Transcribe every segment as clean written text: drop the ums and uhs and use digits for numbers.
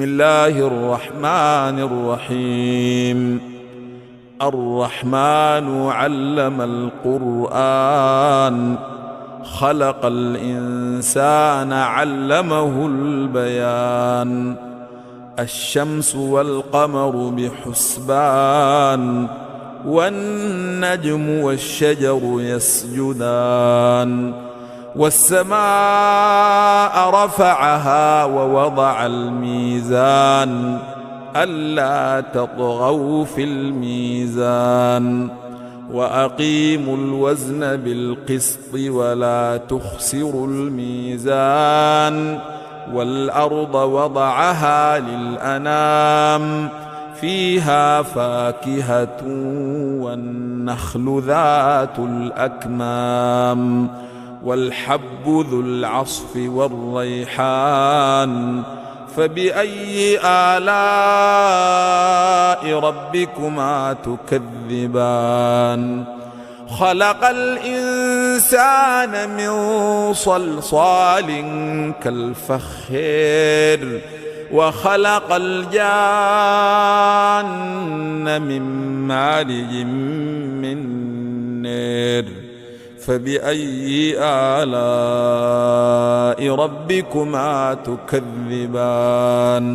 بسم الله الرحمن الرحيم. الرحمن علم القرآن، خلق الإنسان علمه البيان. الشمس والقمر بحسبان، والنجم والشجر يسجدان. والسماء رفعها ووضع الميزان، ألا تطغوا في الميزان. وأقيموا الوزن بالقسط ولا تخسروا الميزان. والأرض وضعها للأنام، فيها فاكهة والنخل ذات الأكمام. والحب ذو العصف والريحان، فبأي آلاء ربكما تكذبان. خلق الإنسان من صلصال كالفخار، وخلق الجان من مارج من نار. فبأي آلاء ربكما تكذبان.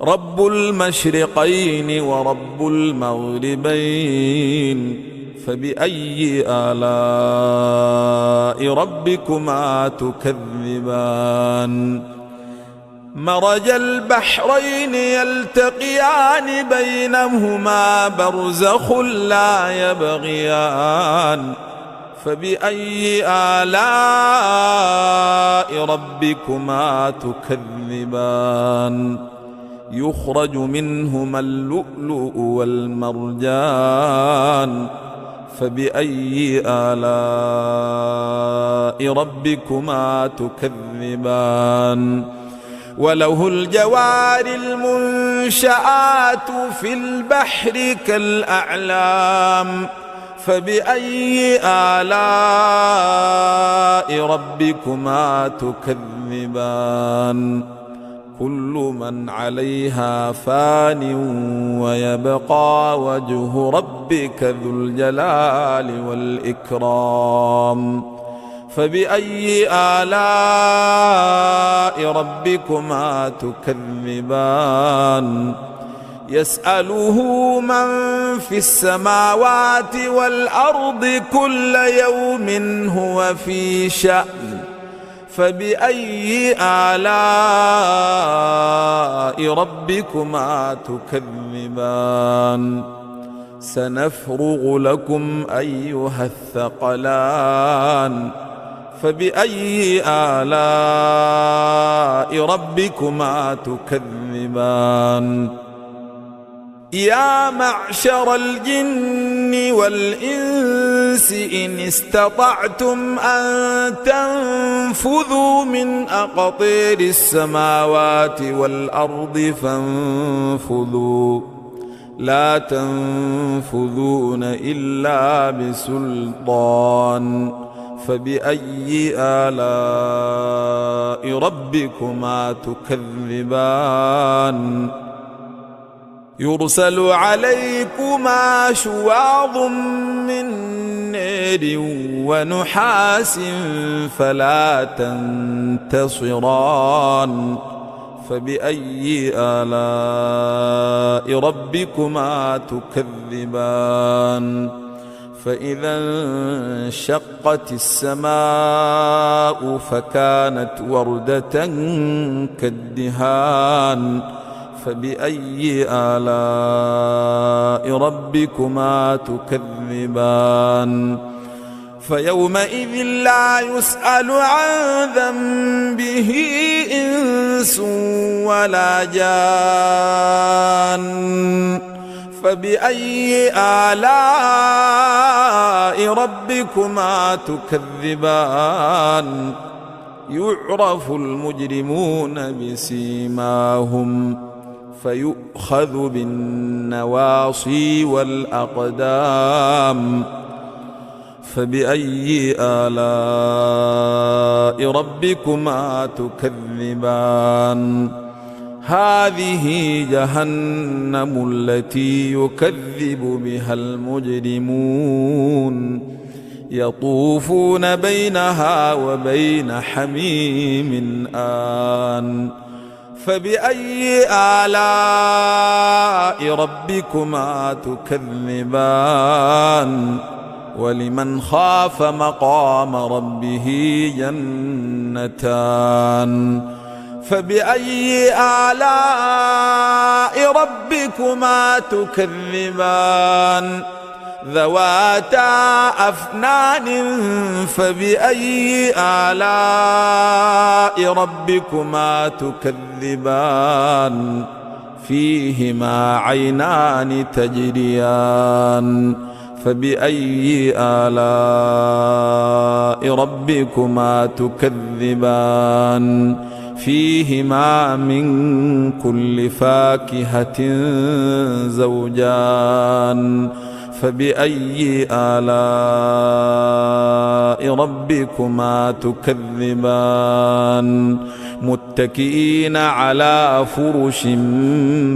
رب المشرقين ورب المغربين، فبأي آلاء ربكما تكذبان. مرج البحرين يلتقيان، بينهما برزخ لا يبغيان. فبأي آلاء ربكما تكذبان. يخرج منهما اللؤلؤ والمرجان، فبأي آلاء ربكما تكذبان. وله الجوار المنشآت في البحر كالأعلام، فبأي آلاء ربكما تكذبان. كل من عليها فان، ويبقى وجه ربك ذو الجلال والإكرام. فبأي آلاء ربكما تكذبان. يسأله من في السماوات والأرض، كل يوم هو في شأن. فبأي آلاء ربكما تكذبان. سنفرغ لكم أيها الثقلان، فبأي آلاء ربكما تكذبان. يا معشر الجن والإنس، إن استطعتم أن تنفذوا من أقطار السماوات والأرض فانفذوا، لا تنفذون إلا بسلطان. فبأي آلاء ربكما تكذبان. يرسل عليكما شواظ من نار ونحاس، فلا تنتصران. فبأي آلاء ربكما تكذبان. فإذا انشقت السماء فكانت وردة كالدهان. فبأي آلاء ربكما تكذبان. فيومئذ لا يسأل عن ذنبه إنس ولا جان. فبأي آلاء ربكما تكذبان. يعرف المجرمون بسيماهم، فيؤخذ بالنواصي والأقدام. فبأي آلاء ربكما تكذبان هذه جهنم التي يكذب بها المجرمون يطوفون بينها وبين حميم آن فبأي آلاء ربكما تكذبان ولمن خاف مقام ربه جنتان فبأي آلاء ربكما تكذبان ذواتا أفنان فبأي آلاء ربكما تكذبان فيهما عينان تجريان فبأي آلاء ربكما تكذبان فيهما من كل فاكهة زوجان فبأي آلاء ربكما تكذبان متكئين على فرش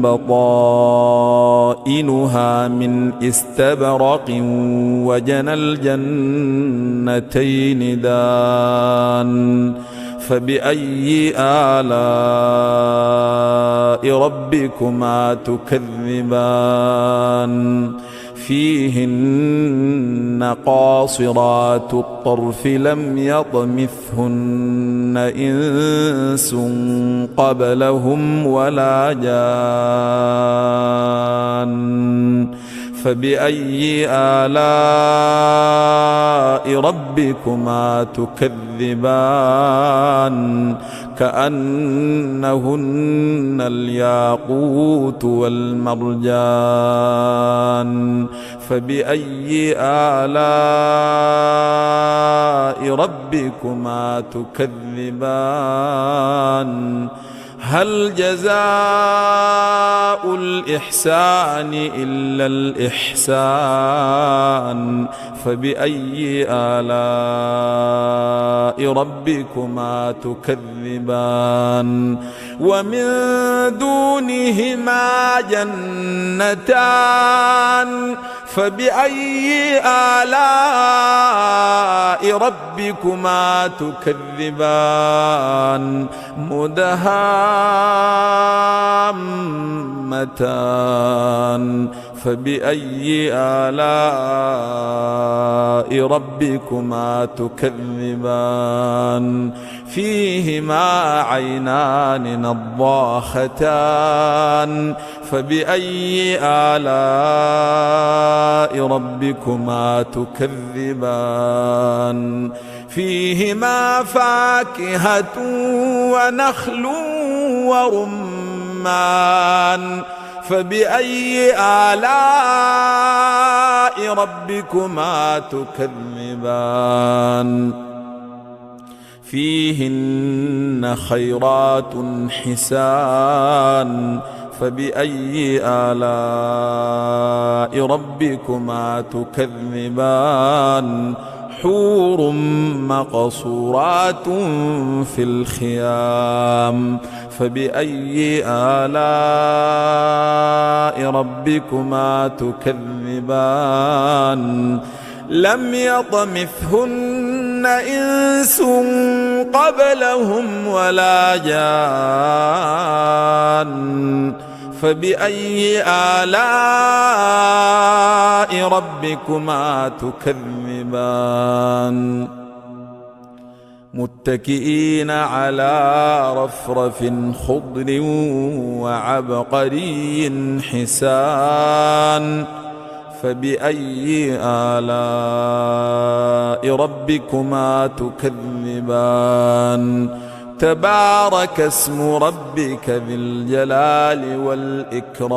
بطائنها من استبرق وجنى الجنتين دان فبأي آلاء ربكما تكذبان فيهن قاصرات الطرف لم يطمثهن إنس قبلهم ولا جان فبأي آلاء ربكما تكذبان كأنهن الياقوت والمرجان فبأي آلاء ربكما تكذبان هل جزاء الإحسان إلا الإحسان فبأي آلاء ربكما تكذبان ومن دونهما جنتان فبأي آلاء ربكما تكذبان مدهامتان فبأي آلاء ربكما تكذبان فيهما عينان نضاختان فبأي آلاء ربكما تكذبان فيهما فاكهة ونخل ورمان فبأي آلاء ربكما تكذبان فيهن خيرات حسان فبأي آلاء ربكما تكذبان حور مقصورات في الخيام فبأي آلاء ربكما تكذبان لم يطمثهن إنس قبلهم ولا جان فبأي آلاء ربكما تكذبان متكئين على رفرف خضر وعبقري حسان فبأي آلاء ربكما تكذبان تبارك اسم ربك ذي الجلال والإكرام